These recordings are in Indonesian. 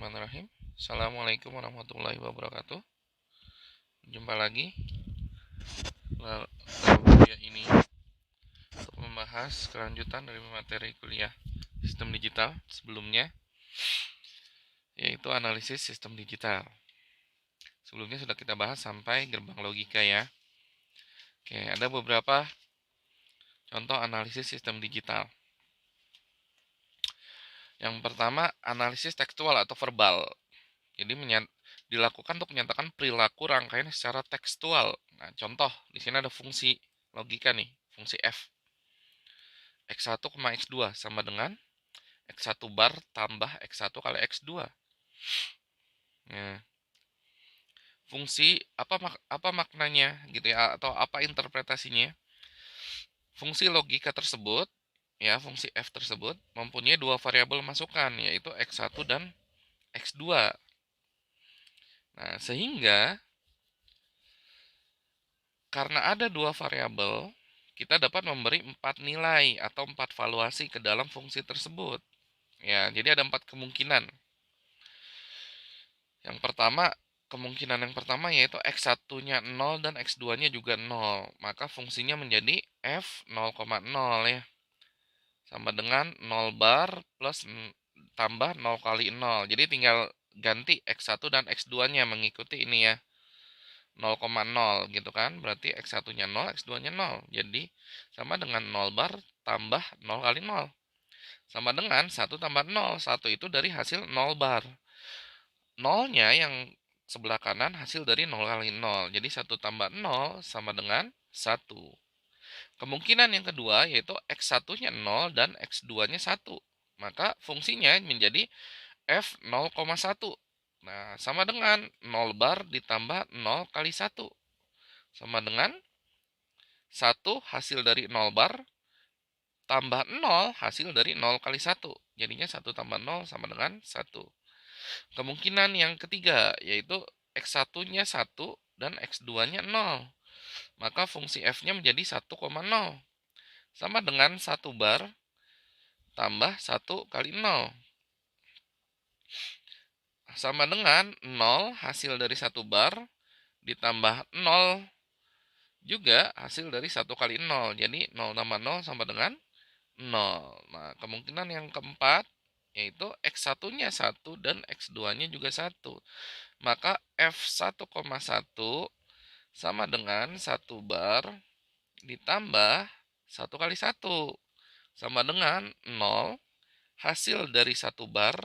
Bismillahirrahmanirrahim. Assalamualaikum warahmatullahi wabarakatuh. Jumpa lagi dalam kuliah ini untuk membahas kelanjutan dari materi kuliah sistem digital sebelumnya, yaitu analisis sistem digital. Sebelumnya sudah kita bahas sampai gerbang logika ya. Oke, ada beberapa contoh analisis sistem digital. Yang pertama, analisis tekstual atau verbal. Jadi dilakukan untuk menyatakan perilaku rangkaian secara tekstual. Nah, contoh di sini ada fungsi logika nih, fungsi f. X1, X2 sama dengan X1 bar tambah X1 kali X2. Nah, fungsi apa maknanya gitu ya, atau apa interpretasinya? Fungsi logika tersebut ya, fungsi f tersebut mempunyai dua variabel masukan, yaitu X1 dan X2. Nah, sehingga karena ada dua variabel, kita dapat memberi 4 nilai atau 4 valuasi ke dalam fungsi tersebut. Ya, jadi ada 4 kemungkinan. Kemungkinan yang pertama yaitu X1-nya 0 dan X2-nya juga 0. Maka fungsinya menjadi F 0,0 ya. Sama dengan 0 bar plus tambah 0 kali 0. Jadi tinggal ganti X1 dan X2-nya mengikuti ini ya. 0,0 gitu kan. Berarti X1-nya 0, X2-nya 0. Jadi sama dengan 0 bar tambah 0 kali 0. Sama dengan 1 tambah 0. 1 itu dari hasil 0 bar. 0-nya yang sebelah kanan hasil dari 0 kali 0. Jadi 1 tambah 0 sama dengan 1. Kemungkinan yang kedua yaitu X1-nya 0 dan X2-nya 1. Maka fungsinya menjadi F 0,1. Nah, sama dengan 0 bar ditambah 0 kali 1. Sama dengan 1 hasil dari 0 bar tambah 0 hasil dari 0 kali 1. Jadinya 1 tambah 0 sama dengan 1. Kemungkinan yang ketiga yaitu X1-nya 1 dan X2-nya 0. Maka fungsi F-nya menjadi 1,0. Sama dengan 1 bar tambah 1 kali 0. Sama dengan 0 hasil dari 1 bar ditambah 0 juga hasil dari 1 kali 0. Jadi 0 tambah 0 sama dengan 0. Nah, kemungkinan yang keempat yaitu X1-nya 1 dan X2-nya juga 1. Maka F1,1 sama dengan 1 bar ditambah 1 kali 1 sama dengan 0 hasil dari 1 bar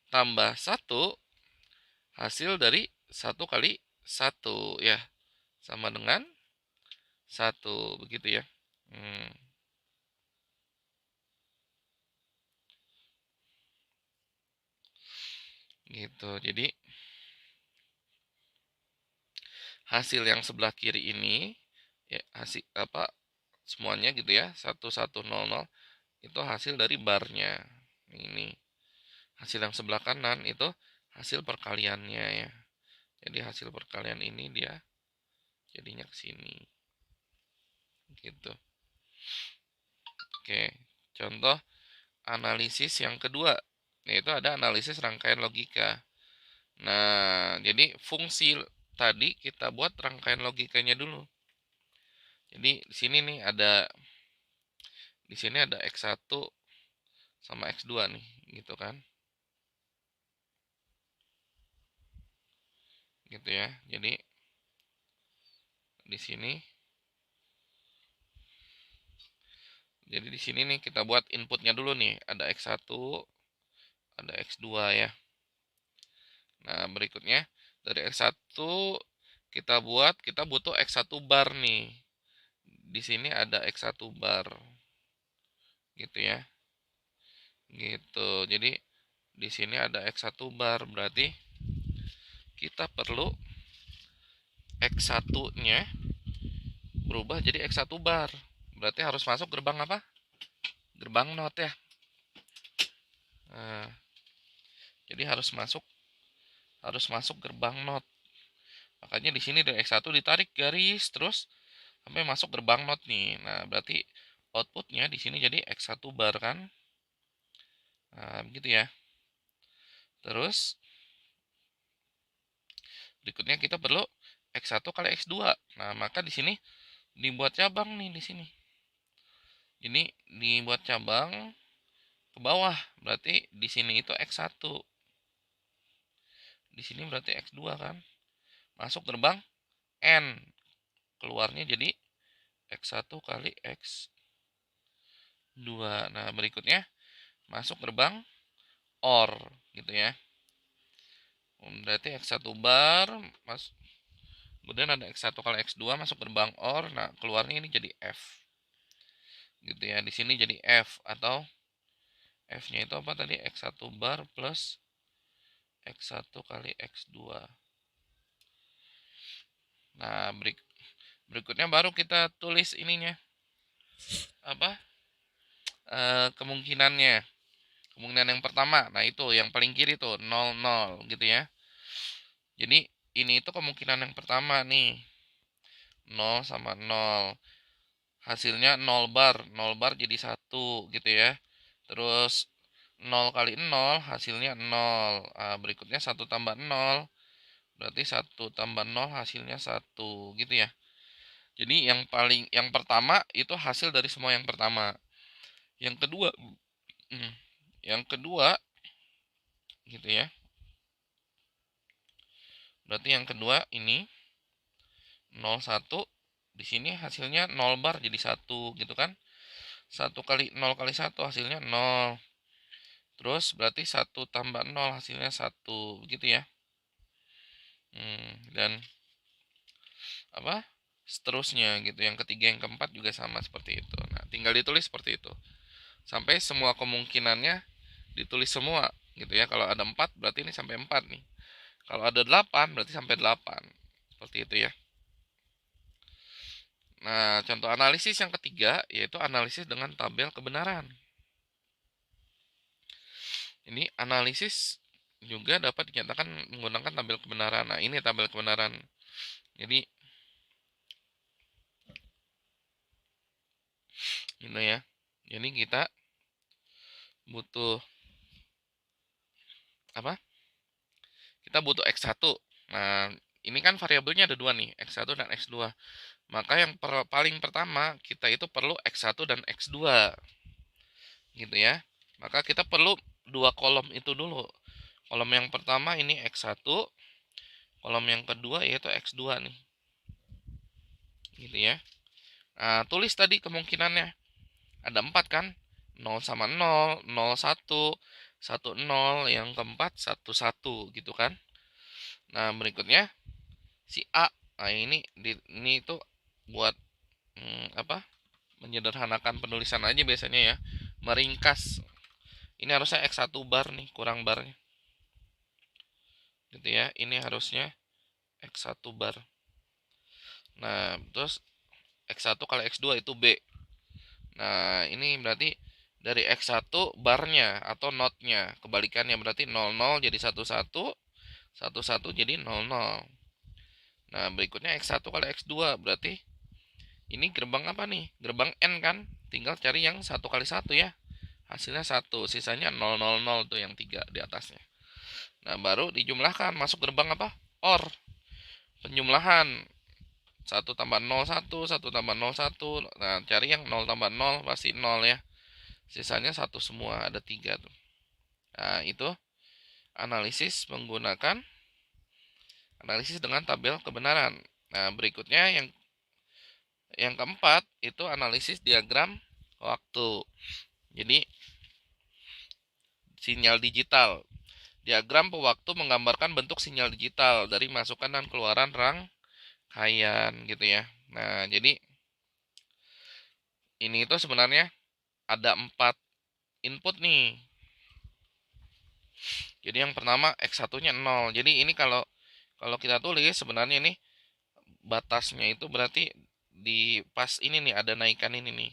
tambah 1 hasil dari 1 kali 1 ya, sama dengan 1 begitu ya. Gitu. Jadi hasil yang sebelah kiri ini ya, hasil semuanya gitu ya, 1100 itu hasil dari barnya. Ini hasil yang sebelah kanan itu hasil perkaliannya ya. Jadi hasil perkalian ini dia jadinya ke sini. Gitu. Oke, contoh analisis yang kedua yaitu ada analisis rangkaian logika. Nah, jadi fungsi tadi kita buat rangkaian logikanya dulu. Jadi di sini nih ada X1 sama X2 nih, gitu kan. Gitu ya. Jadi di sini nih kita buat inputnya dulu nih, ada X1, ada X2 ya. Nah, berikutnya dari X1 kita butuh X1 bar nih. Di sini ada X1 bar. Gitu ya. Gitu. Jadi di sini ada X1 bar, berarti kita perlu X1-nya berubah jadi X1 bar. Berarti harus masuk gerbang apa? Gerbang not ya. Nah, jadi harus masuk gerbang not. Makanya di sini dari X1 ditarik garis terus sampai masuk gerbang not nih. Nah, berarti outputnya di sini jadi X1 bar kan. Nah, begitu ya. Terus berikutnya kita perlu X1 kali X2. Nah, maka di sini dibuat cabang nih di sini. Ini dibuat cabang ke bawah. Berarti di sini itu X1. Di sini berarti X2 kan. Masuk gerbang N. Keluarnya jadi X1 kali X2. Nah, berikutnya masuk gerbang OR gitu ya. Berarti X1 bar mas, kemudian ada X1 kali X2 masuk gerbang OR. Nah, keluarnya ini jadi F. Gitu ya. Di sini jadi F atau F-nya itu apa tadi? X1 bar plus X1 kali X2. Nah, berikutnya baru kita tulis ininya. Apa? Kemungkinannya. Kemungkinan yang pertama. Nah, itu yang paling kiri tuh 0 0 gitu ya. Jadi ini itu kemungkinan yang pertama nih. 0 sama 0. Hasilnya 0 bar. 0 bar jadi 1 gitu ya. Terus 0 kali 0 hasilnya 0. Nah, berikutnya 1 tambah 0. Berarti 1 tambah 0 hasilnya 1 gitu ya. Jadi yang pertama itu hasil dari semua yang pertama. Yang kedua yang kedua gitu ya. Berarti yang kedua ini 01 di sini hasilnya 0 bar jadi 1 gitu kan. 1 kali 0 kali 1 hasilnya 0. Terus berarti 1 tambah 0 hasilnya 1 begitu ya. Dan apa? Seterusnya gitu. Yang ketiga, yang keempat juga sama seperti itu. Nah, tinggal ditulis seperti itu. Sampai semua kemungkinannya ditulis semua gitu ya. Kalau ada 4 berarti ini sampai 4 nih. Kalau ada 8 berarti sampai 8. Seperti itu ya. Nah, contoh analisis yang ketiga yaitu analisis dengan tabel kebenaran. Ini analisis juga dapat dinyatakan menggunakan tabel kebenaran. Nah, ini tabel kebenaran. Jadi ini ya. Jadi kita butuh apa? Kita butuh X1. Nah, ini kan variabelnya ada dua nih, X1 dan X2. Maka yang paling pertama kita itu perlu X1 dan X2. Gitu ya. Maka kita perlu dua kolom itu dulu. Kolom yang pertama ini X1, kolom yang kedua yaitu X2 nih. Gitu ya. Nah, tulis tadi kemungkinannya. Ada 4 kan? 0 sama 0, 0 1, 1 0, yang keempat 1 1 gitu kan. Nah, berikutnya si A. Nah, ini itu buat apa? Menyederhanakan penulisan aja biasanya ya. Meringkas. Ini harusnya X1 bar nih, kurang barnya. Gitu ya. Ini harusnya X1 bar. Nah, terus X1 kali X2 itu B. Nah, ini berarti dari X1 barnya atau notnya. Kebalikannya berarti 00 jadi 11, 11 jadi 00. Nah, berikutnya X1 kali X2 berarti ini gerbang apa nih? Gerbang N kan? Tinggal cari yang 1 kali 1 ya. Hasilnya 1, sisanya 000 tuh yang 3 di atasnya. Nah, baru dijumlahkan masuk gerbang apa? OR. Penjumlahan 1 tambah 0 1, 1 tambah 0 1. Nah, cari yang 0 tambah 0 pasti 0 ya. Sisanya 1 semua, ada 3 tuh. Nah, itu analisis menggunakan analisis dengan tabel kebenaran. Nah, berikutnya yang keempat itu analisis diagram waktu. Jadi sinyal digital. Diagram pewaktu menggambarkan bentuk sinyal digital dari masukan dan keluaran rangkaian gitu ya. Nah, jadi ini itu sebenarnya ada 4 input nih. Jadi yang pertama X1-nya 0. Jadi ini kalau kita tulis sebenarnya ini batasnya itu berarti di pas ini nih ada naikan ini nih.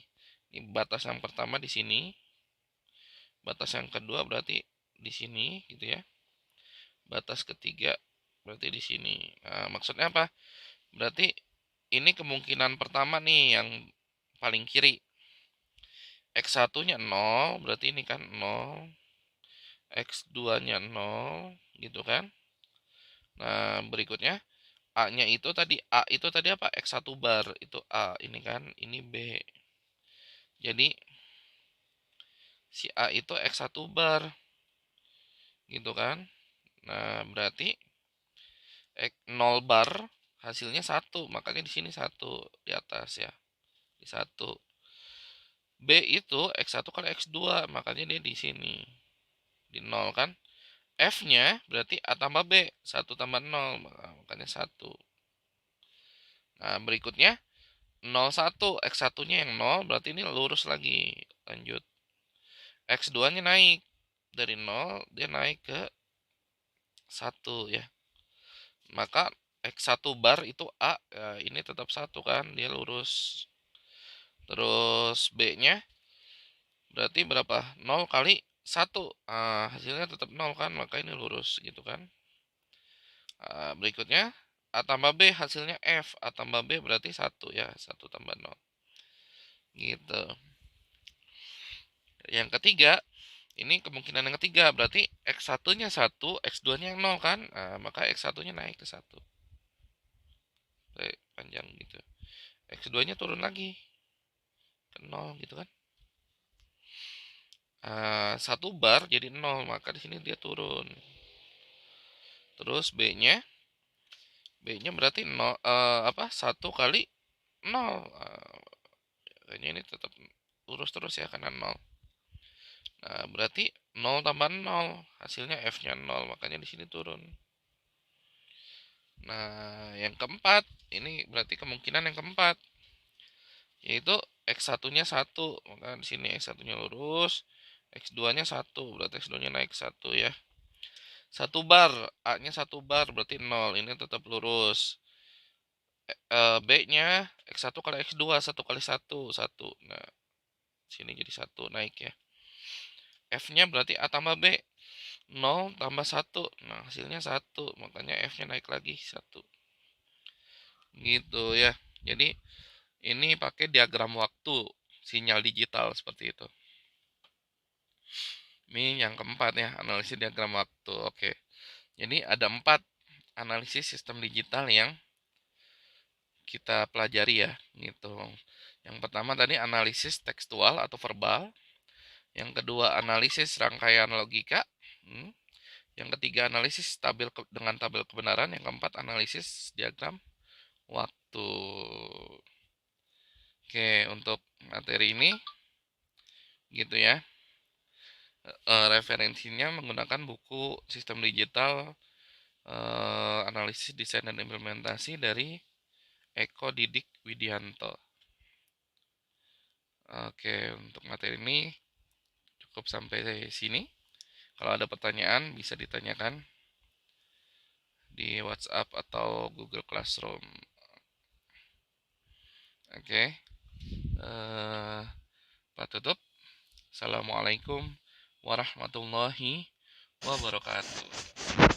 Ini batas yang pertama di sini. Batas yang kedua berarti di sini gitu ya. Batas ketiga berarti di sini. Nah, maksudnya apa? Berarti ini kemungkinan pertama nih yang paling kiri. X1-nya 0, berarti ini kan 0. X2-nya 0 gitu kan. Nah, berikutnya A-nya itu tadi apa? X1 bar itu A ini kan, ini B. Jadi si A itu X1 bar gitu kan. Nah, berarti 0 bar hasilnya 1, makanya di sini 1 di atas ya. Di 1. B itu X1 kali X2, makanya dia di sini. Di 0 kan. F-nya berarti A tambah B, 1 tambah 0, makanya 1. Nah, berikutnya 01, X1-nya yang 0, berarti ini lurus lagi. Lanjut. X2-nya naik. Dari 0, dia naik ke 1 ya. Maka X1 bar itu A, ya, ini tetap 1 kan, dia lurus. Terus B-nya berarti berapa? 0 kali 1. Hasilnya tetap 0 kan, maka ini lurus gitu kan. Berikutnya A tambah B hasilnya F. A tambah B berarti 1 ya, 1 tambah 0. Gitu. Yang ketiga, ini kemungkinan yang ketiga, berarti X1-nya 1, X2-nya yang 0 kan. Maka X1-nya naik ke 1. Panjang gitu. X2-nya turun lagi ke 0 gitu kan. 1 bar jadi 0, maka di sini dia turun. Terus B-nya berarti 0, 1 kali 0. Kayaknya ini tetap lurus terus ya karena 0. Nah, berarti 0 tambah 0, hasilnya F-nya 0, makanya di sini turun. Nah, yang keempat, ini berarti kemungkinan yang keempat, yaitu X1-nya 1, maka di sini X1-nya lurus, X2-nya 1, berarti X2-nya naik 1 ya. 1 bar, A-nya 1 bar, berarti 0, ini tetap lurus. B-nya X1 kali X2, 1 kali 1, 1. Nah, sini jadi 1, naik ya. F-nya berarti A tambah B, 0 tambah 1. Nah, hasilnya 1, makanya F-nya naik lagi 1. Gitu ya. Jadi, ini pakai diagram waktu, sinyal digital seperti itu. Ini yang keempat ya, analisis diagram waktu. Oke. Jadi, ada 4 analisis sistem digital yang kita pelajari ya, gitu. Yang pertama tadi analisis tekstual atau verbal. Yang kedua analisis rangkaian logika. Yang ketiga analisis dengan tabel kebenaran. Yang keempat analisis diagram waktu. Oke, untuk materi ini gitu ya. Referensinya menggunakan buku sistem digital analisis desain dan implementasi dari Eko Didik Widianto. Oke, untuk materi ini cukup sampai sini. Kalau ada pertanyaan bisa ditanyakan di WhatsApp atau Google Classroom. Oke, Pak tutup. Assalamualaikum warahmatullahi wabarakatuh.